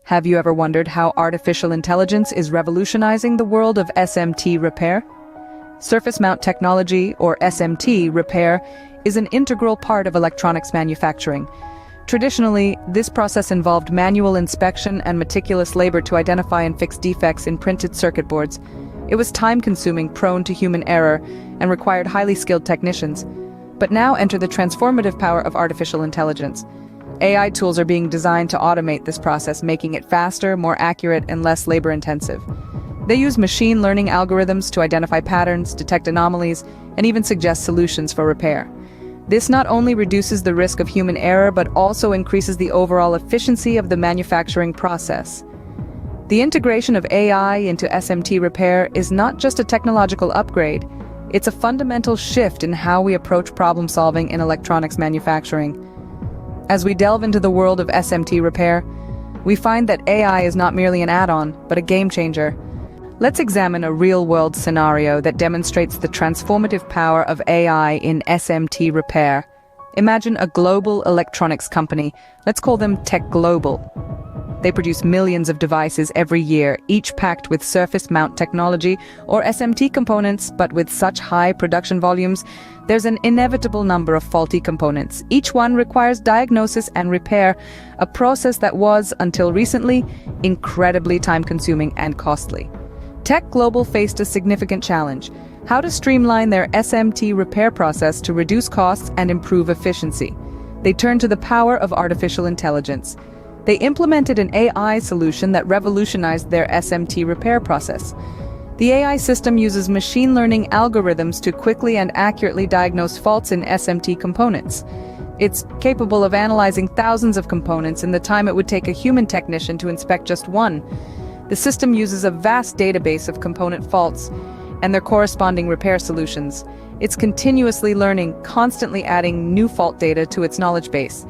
Have you ever wondered how artificial intelligence is revolutionizing the world of SMT repair? Surface mount technology, or SMT repair, is an integral part of electronics manufacturing. Traditionally, this process involved manual inspection and meticulous labor to identify and fix defects in printed circuit boards. It was time-consuming, prone to human error, and required highly skilled technicians. But now enter the transformative power of artificial intelligence. AI tools are being designed to automate this process, making it faster, more accurate, and less labor-intensive. They use machine learning algorithms to identify patterns, detect anomalies, and even suggest solutions for repair. This not only reduces the risk of human error, but also increases the overall efficiency of the manufacturing process. The integration of AI into SMT repair is not just a technological upgrade, it's a fundamental shift in how we approach problem-solving in electronics manufacturing. As we delve into the world of SMT repair, we find that AI is not merely an add-on, but a game-changer. Let's examine a real-world scenario that demonstrates the transformative power of AI in SMT repair. Imagine a global electronics company. Let's call them TEKTHRILL. They produce millions of devices every year, each packed with surface mount technology or SMT components, but with such high production volumes, there's an inevitable number of faulty components. Each one requires diagnosis and repair, a process that was, until recently, incredibly time-consuming and costly. TEKTHRILL faced a significant challenge: how to streamline their SMT repair process to reduce costs and improve efficiency. They turned to the power of artificial intelligence. They implemented an AI solution that revolutionized their SMT repair process. The AI system uses machine learning algorithms to quickly and accurately diagnose faults in SMT components. It's capable of analyzing thousands of components in the time it would take a human technician to inspect just one. The system uses a vast database of component faults and their corresponding repair solutions. It's continuously learning, constantly adding new fault data to its knowledge base.